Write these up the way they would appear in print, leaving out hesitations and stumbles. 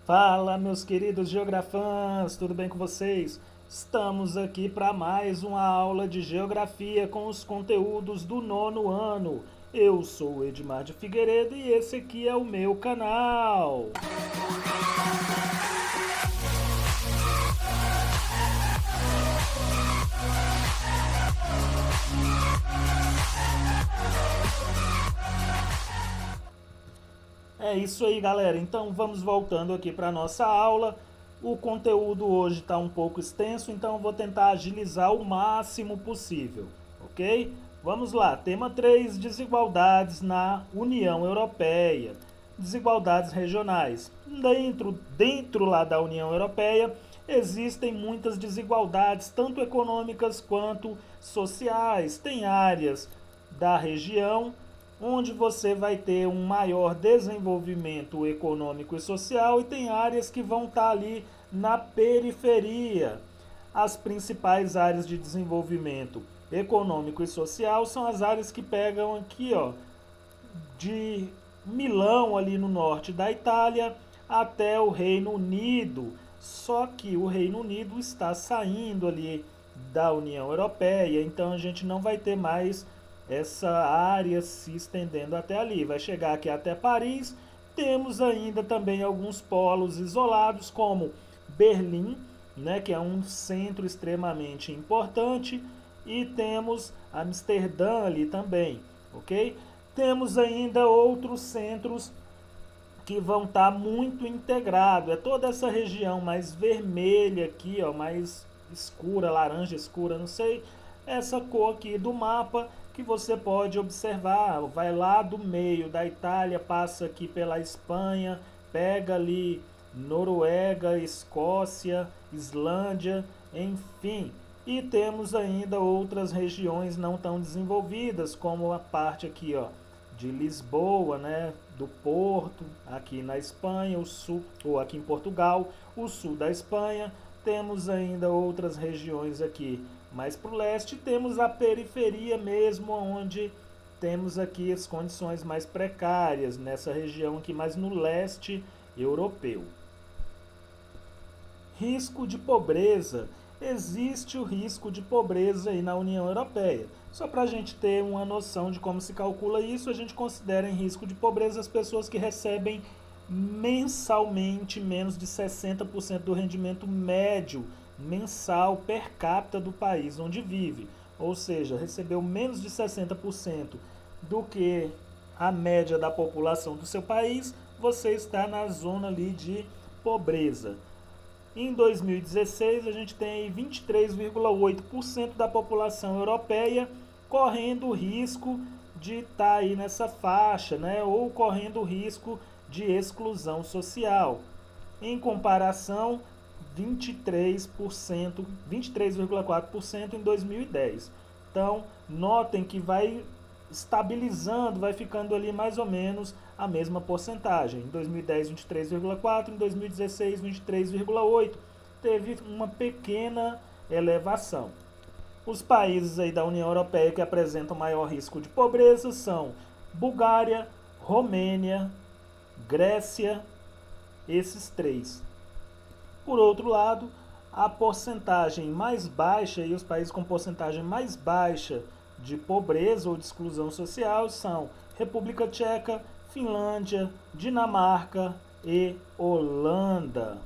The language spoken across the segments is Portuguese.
Fala, meus queridos geografãs, tudo bem com vocês? Estamos aqui para mais uma aula de geografia com os conteúdos do nono ano. Eu sou o Edmar de Figueiredo e esse aqui é o meu canal. É isso aí, galera. Então vamos voltando aqui para nossa aula. O conteúdo hoje está um pouco extenso, então eu vou tentar agilizar o máximo possível, ok? Vamos lá. Tema 3: desigualdades na União Europeia. Desigualdades regionais. Dentro lá da União Europeia existem muitas desigualdades, tanto econômicas quanto sociais. Tem áreas da região onde você vai ter um maior desenvolvimento econômico e social, e tem áreas que vão estar ali na periferia. As principais áreas de desenvolvimento econômico e social são as áreas que pegam aqui, ó, de Milão, ali no norte da Itália, até o Reino Unido. Só que o Reino Unido está saindo ali da União Europeia, então a gente não vai ter mais essa área se estendendo até ali. Vai chegar aqui até Paris. Temos ainda também alguns polos isolados, como Berlim, né, que é um centro extremamente importante, e temos Amsterdã ali também, ok? Temos ainda outros centros que vão estar muito integrados. É toda essa região mais vermelha aqui, ó, mais escura, laranja escura, não sei, essa cor aqui do mapa que você pode observar. Vai lá do meio da Itália, passa aqui pela Espanha, pega ali Noruega, Escócia, Islândia, enfim. E temos ainda outras regiões não tão desenvolvidas, como a parte aqui, ó, de Lisboa, né, do Porto, aqui na Espanha, o sul, ou aqui em Portugal, o sul da Espanha. Temos ainda outras regiões aqui mais para o leste. Temos a periferia mesmo, onde temos aqui as condições mais precárias, nessa região aqui mais no leste europeu. Risco de pobreza. Existe o risco de pobreza aí na União Europeia. Só para a gente ter uma noção de como se calcula isso, a gente considera em risco de pobreza as pessoas que recebem mensalmente menos de 60% do rendimento médio mensal per capita do país onde vive. Ou seja, recebeu menos de 60% do que a média da população do seu país, você está na zona ali de pobreza. Em 2016, a gente tem 23,8% da população europeia correndo o risco de estar aí nessa faixa, né? Ou correndo o risco de exclusão social. Em comparação, 23%, 23,4% em 2010. Então, notem que vai estabilizando, vai ficando ali mais ou menos a mesma porcentagem. Em 2010, 23,4%, em 2016, 23,8%. Teve uma pequena elevação. Os países aí da União Europeia que apresentam maior risco de pobreza são Bulgária, Romênia, Grécia, esses três. Por outro lado, a porcentagem mais baixa e os países com porcentagem mais baixa de pobreza ou de exclusão social são República Tcheca, Finlândia, Dinamarca e Holanda.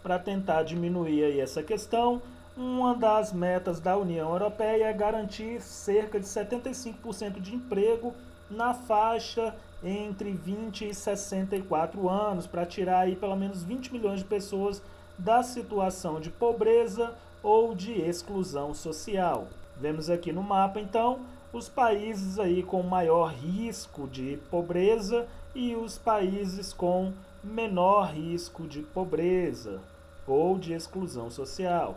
Para tentar diminuir aí essa questão, uma das metas da União Europeia é garantir cerca de 75% de emprego na faixa entre 20 e 64 anos, para tirar aí pelo menos 20 milhões de pessoas da situação de pobreza ou de exclusão social. Vemos aqui no mapa, então, os países aí com maior risco de pobreza e os países com menor risco de pobreza ou de exclusão social.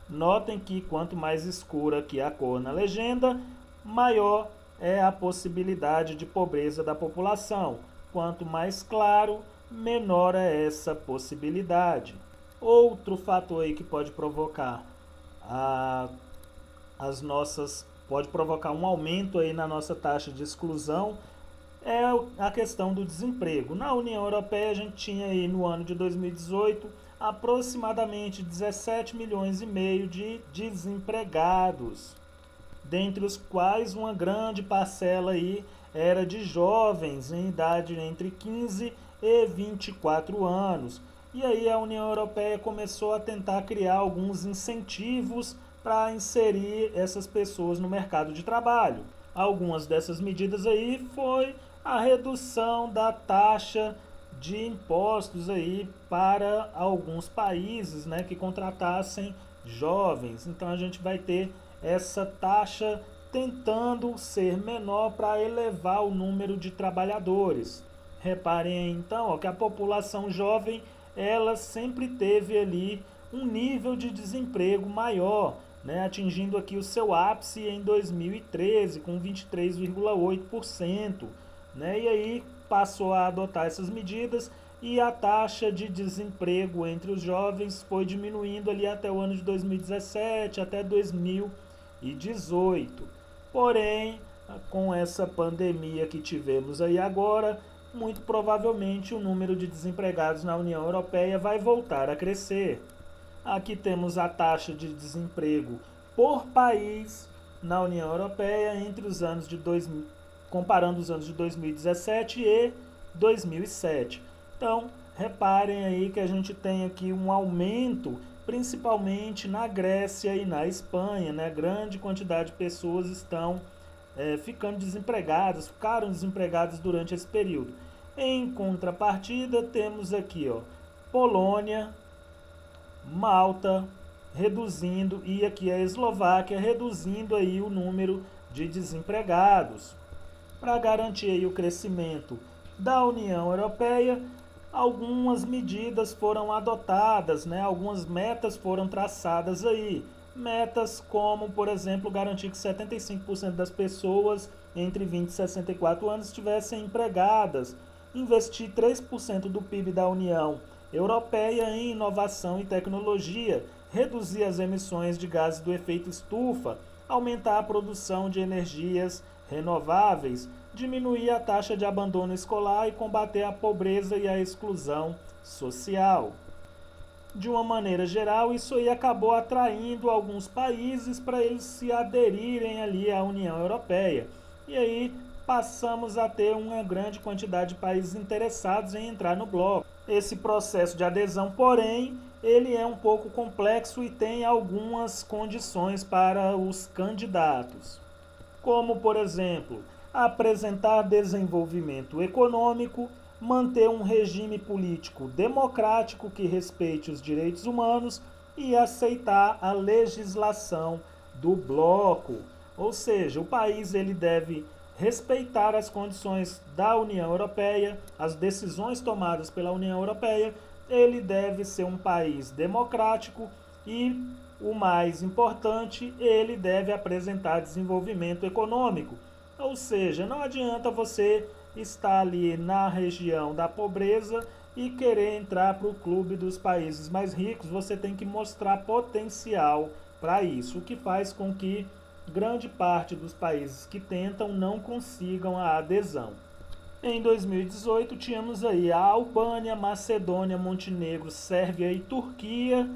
Notem que quanto mais escura aqui a cor na legenda, maior é a possibilidade de pobreza da população. Quanto mais claro, menor é essa possibilidade. Outro fator aí que pode provocar pode provocar um aumento aí na nossa taxa de exclusão é a questão do desemprego. Na União Europeia a gente tinha aí no ano de 2018 aproximadamente 17 milhões e meio de desempregados, dentre os quais uma grande parcela aí era de jovens em idade entre 15 e 24 anos. E aí a União Europeia começou a tentar criar alguns incentivos para inserir essas pessoas no mercado de trabalho. Algumas dessas medidas aí foi a redução da taxa de impostos aí para alguns países, né, que contratassem jovens. Então a gente vai ter essa taxa tentando ser menor para elevar o número de trabalhadores. Reparem então que a população jovem ela sempre teve ali um nível de desemprego maior, né, atingindo aqui o seu ápice em 2013 com 23,8%, né, e aí passou a adotar essas medidas e a taxa de desemprego entre os jovens foi diminuindo ali até o ano de 2017, até 2018. Porém, com essa pandemia que tivemos aí agora, muito provavelmente o número de desempregados na União Europeia vai voltar a crescer. Aqui temos a taxa de desemprego por país na União Europeia entre os anos de comparando os anos de 2017 e 2007. Então, reparem aí que a gente tem aqui um aumento, principalmente na Grécia e na Espanha, né? Grande quantidade de pessoas estão ficaram desempregadas durante esse período. Em contrapartida, temos aqui, Polônia, Malta reduzindo e aqui a Eslováquia reduzindo aí o número de desempregados. Para garantir aí o crescimento da União Europeia, algumas medidas foram adotadas, né? Algumas metas foram traçadas aí. Metas como, por exemplo, garantir que 75% das pessoas entre 20 e 64 anos estivessem empregadas, investir 3% do PIB da União Europeia em inovação e tecnologia, reduzir as emissões de gases do efeito estufa, aumentar a produção de energias renováveis, diminuir a taxa de abandono escolar e combater a pobreza e a exclusão social. De uma maneira geral, isso aí acabou atraindo alguns países para eles se aderirem ali à União Europeia. E aí passamos a ter uma grande quantidade de países interessados em entrar no bloco. Esse processo de adesão, porém, ele é um pouco complexo e tem algumas condições para os candidatos, como, por exemplo, apresentar desenvolvimento econômico, manter um regime político democrático que respeite os direitos humanos e aceitar a legislação do bloco. Ou seja, o país ele deve respeitar as condições da União Europeia, as decisões tomadas pela União Europeia, ele deve ser um país democrático e, o mais importante, ele deve apresentar desenvolvimento econômico. Ou seja, não adianta você estar ali na região da pobreza e querer entrar para o clube dos países mais ricos, você tem que mostrar potencial para isso, o que faz com que grande parte dos países que tentam não consigam a adesão. Em 2018 tínhamos aí a Albânia, Macedônia, Montenegro, Sérvia e Turquia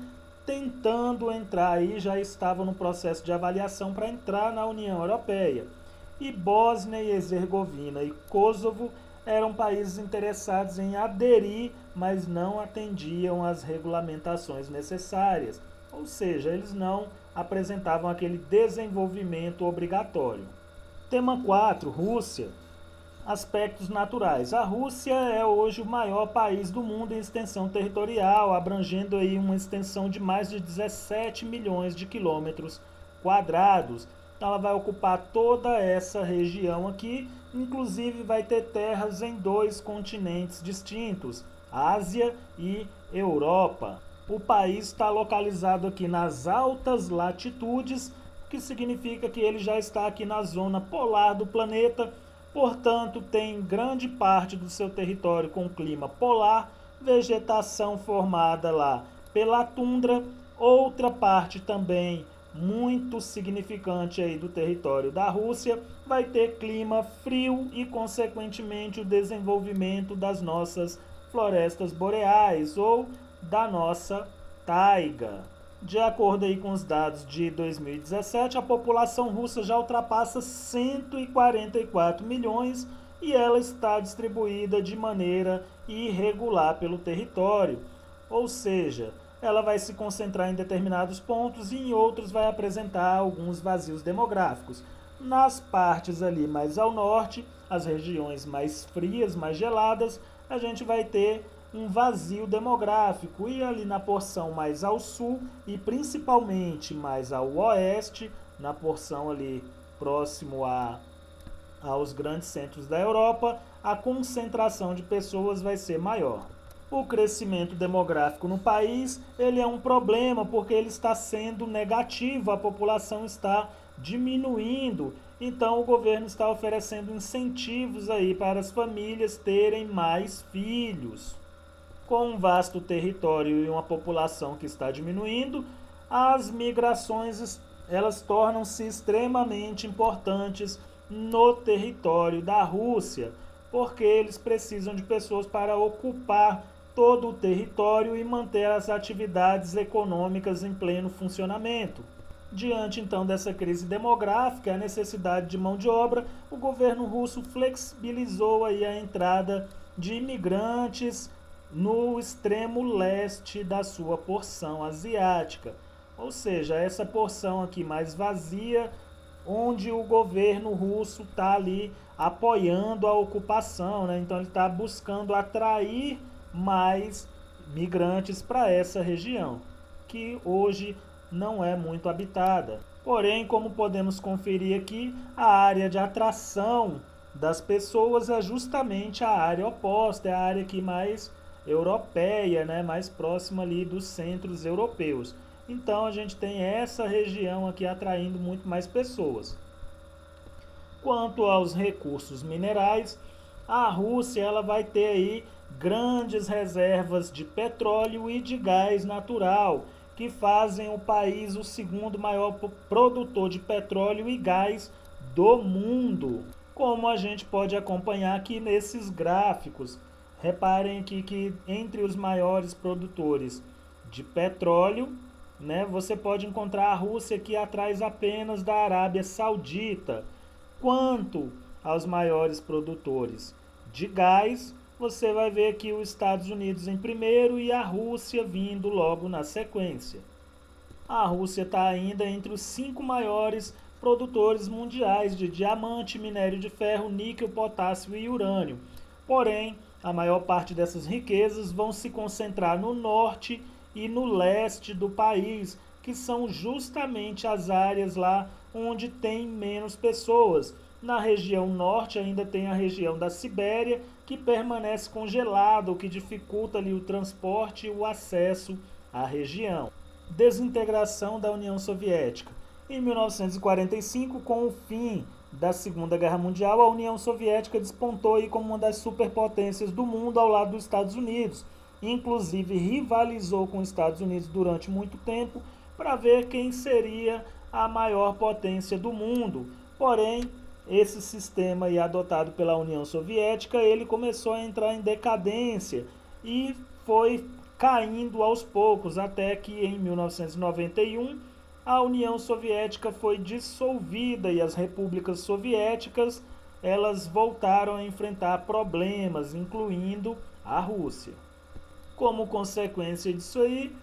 tentando entrar aí, já estavam no processo de avaliação para entrar na União Europeia. E Bósnia e Herzegovina e Kosovo eram países interessados em aderir, mas não atendiam às regulamentações necessárias, ou seja, eles não apresentavam aquele desenvolvimento obrigatório. Tema 4, Rússia. Aspectos naturais. A Rússia é hoje o maior país do mundo em extensão territorial, abrangendo aí uma extensão de mais de 17 milhões de quilômetros quadrados. Então ela vai ocupar toda essa região aqui, inclusive vai ter terras em 2 continentes distintos, Ásia e Europa. O país está localizado aqui nas altas latitudes, o que significa que ele já está aqui na zona polar do planeta. Portanto, tem grande parte do seu território com clima polar, vegetação formada lá pela tundra, outra parte também muito significante aí do território da Rússia, vai ter clima frio e, consequentemente, o desenvolvimento das nossas florestas boreais ou da nossa taiga. De acordo aí com os dados de 2017, a população russa já ultrapassa 144 milhões e ela está distribuída de maneira irregular pelo território, ou seja, ela vai se concentrar em determinados pontos e em outros vai apresentar alguns vazios demográficos. Nas partes ali mais ao norte, as regiões mais frias, mais geladas, a gente vai ter um vazio demográfico, e ali na porção mais ao sul e principalmente mais ao oeste, na porção ali próximo aos grandes centros da Europa, a concentração de pessoas vai ser maior. O crescimento demográfico no país, ele é um problema porque ele está sendo negativo, a população está diminuindo. Então o governo está oferecendo incentivos aí para as famílias terem mais filhos. Com um vasto território e uma população que está diminuindo, as migrações elas tornam-se extremamente importantes no território da Rússia, porque eles precisam de pessoas para ocupar todo o território e manter as atividades econômicas em pleno funcionamento. Diante então dessa crise demográfica e a necessidade de mão de obra, o governo russo flexibilizou aí a entrada de imigrantes no extremo leste da sua porção asiática. Ou seja, essa porção aqui mais vazia, onde o governo russo está ali apoiando a ocupação, né? Então ele está buscando atrair mais migrantes para essa região, que hoje não é muito habitada. Porém, como podemos conferir aqui, a área de atração das pessoas é justamente a área oposta, é a área aqui mais europeia, né? Mais próxima ali dos centros europeus. Então a gente tem essa região aqui atraindo muito mais pessoas. Quanto aos recursos minerais, a Rússia ela vai ter aí grandes reservas de petróleo e de gás natural, que fazem o país o segundo maior produtor de petróleo e gás do mundo. Como a gente pode acompanhar aqui nesses gráficos, reparem aqui que entre os maiores produtores de petróleo, né, você pode encontrar a Rússia aqui atrás apenas da Arábia Saudita. Quanto aos maiores produtores de gás, você vai ver aqui os Estados Unidos em primeiro e a Rússia vindo logo na sequência. A Rússia está ainda entre os 5 maiores produtores mundiais de diamante, minério de ferro, níquel, potássio e urânio. Porém, a maior parte dessas riquezas vão se concentrar no norte e no leste do país, que são justamente as áreas lá onde tem menos pessoas. Na região norte ainda tem a região da Sibéria, que permanece congelada, o que dificulta ali o transporte e o acesso à região. Desintegração da União Soviética. Em 1945, com o fim da Segunda Guerra Mundial, a União Soviética despontou aí como uma das superpotências do mundo ao lado dos Estados Unidos. Inclusive rivalizou com os Estados Unidos durante muito tempo para ver quem seria a maior potência do mundo. Porém, esse sistema aí adotado pela União Soviética, ele começou a entrar em decadência e foi caindo aos poucos, até que em 1991 a União Soviética foi dissolvida e as repúblicas soviéticas elas voltaram a enfrentar problemas, incluindo a Rússia. Como consequência disso aí,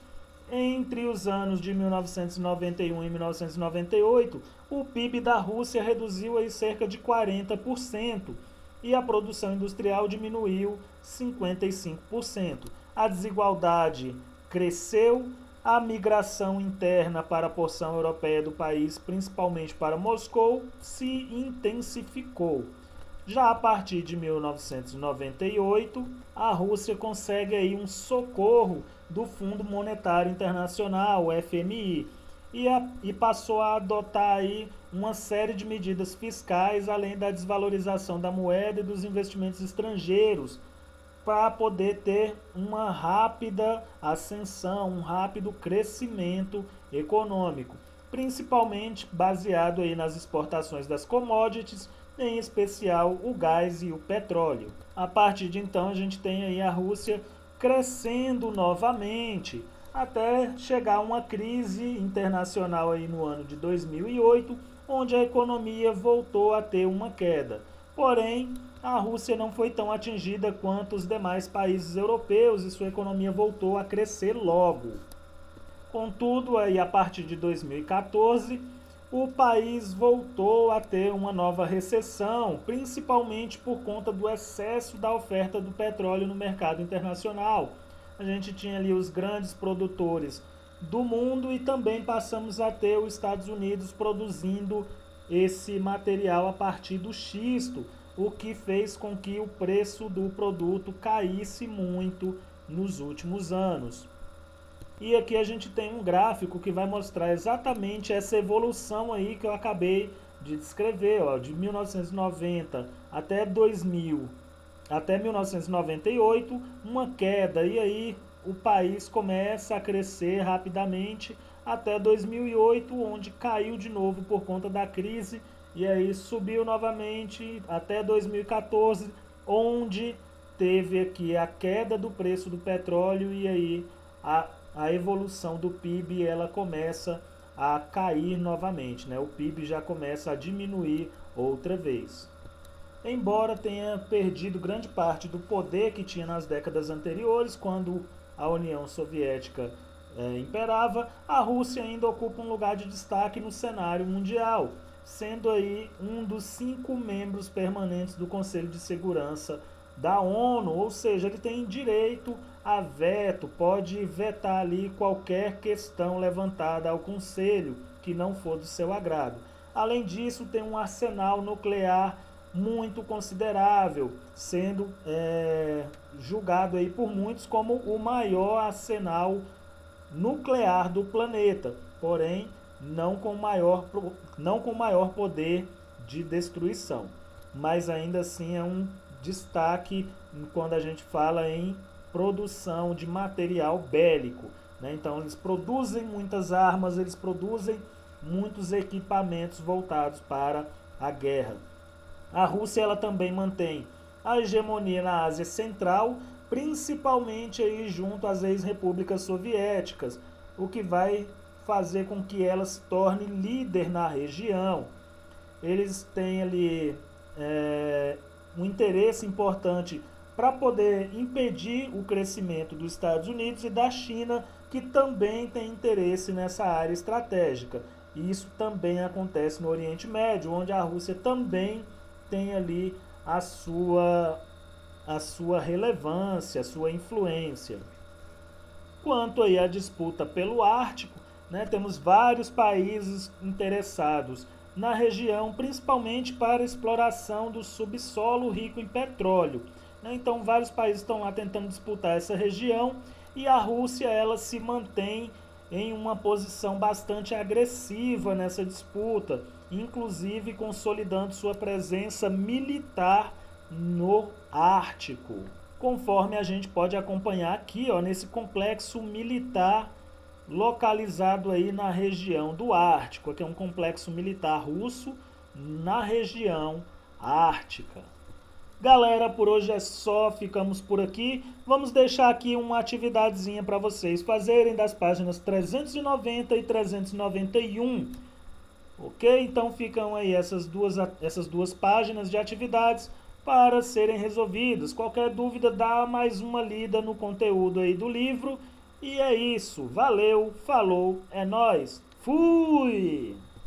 entre os anos de 1991 e 1998, o PIB da Rússia reduziu aí cerca de 40% e a produção industrial diminuiu 55%. A desigualdade cresceu, a migração interna para a porção europeia do país, principalmente para Moscou, se intensificou. Já a partir de 1998, a Rússia consegue aí um socorro do Fundo Monetário Internacional, o FMI, e passou a adotar aí uma série de medidas fiscais, além da desvalorização da moeda e dos investimentos estrangeiros, para poder ter uma rápida ascensão, um rápido crescimento econômico. principalmente baseado aí nas exportações das commodities, em especial o gás e o petróleo. A partir de então a gente tem aí a Rússia crescendo novamente, até chegar a uma crise internacional aí no ano de 2008, onde a economia voltou a ter uma queda. Porém, a Rússia não foi tão atingida quanto os demais países europeus e sua economia voltou a crescer logo. Contudo, aí, a partir de 2014, o país voltou a ter uma nova recessão, principalmente por conta do excesso da oferta do petróleo no mercado internacional. A gente tinha ali os grandes produtores do mundo e também passamos a ter os Estados Unidos produzindo esse material a partir do xisto, o que fez com que o preço do produto caísse muito nos últimos anos. E aqui a gente tem um gráfico que vai mostrar exatamente essa evolução aí que eu acabei de descrever, ó, de 1990 até 2000, até 1998, uma queda, e aí o país começa a crescer rapidamente até 2008, onde caiu de novo por conta da crise, e aí subiu novamente até 2014, onde teve aqui a queda do preço do petróleo, e aí a evolução do PIB ela começa a cair novamente, né? O PIB já começa a diminuir outra vez. Embora tenha perdido grande parte do poder que tinha nas décadas anteriores, quando a União Soviética imperava, a Rússia ainda ocupa um lugar de destaque no cenário mundial, sendo aí um dos 5 membros permanentes do Conselho de Segurança da ONU, ou seja, ele tem direito a veto, pode vetar ali qualquer questão levantada ao Conselho que não for do seu agrado. Além disso, tem um arsenal nuclear muito considerável, sendo julgado aí por muitos como o maior arsenal nuclear do planeta, porém não com maior poder de destruição, mas ainda assim é um destaque quando a gente fala em produção de material bélico, né? Então eles produzem muitas armas, eles produzem muitos equipamentos voltados para a guerra. A Rússia ela também mantém a hegemonia na Ásia Central, principalmente aí junto às ex-repúblicas soviéticas, o que vai fazer com que ela se torne líder na região. Eles têm ali um interesse importante para poder impedir o crescimento dos Estados Unidos e da China, que também tem interesse nessa área estratégica. E isso também acontece no Oriente Médio, onde a Rússia também tem ali a sua relevância, a sua influência. Quanto aí à disputa pelo Ártico, né, temos vários países interessados na região, principalmente para a exploração do subsolo rico em petróleo. Então vários países estão lá tentando disputar essa região e a Rússia ela se mantém em uma posição bastante agressiva nessa disputa, inclusive consolidando sua presença militar no Ártico, conforme a gente pode acompanhar aqui, ó, nesse complexo militar localizado aí na região do Ártico, que é um complexo militar russo na região ártica. Galera, por hoje é só, ficamos por aqui. Vamos deixar aqui uma atividadezinha para vocês fazerem das páginas 390 e 391. Ok? Então ficam aí essas duas páginas de atividades para serem resolvidas. Qualquer dúvida, dá mais uma lida no conteúdo aí do livro. E é isso. Valeu, falou, é nóis. Fui!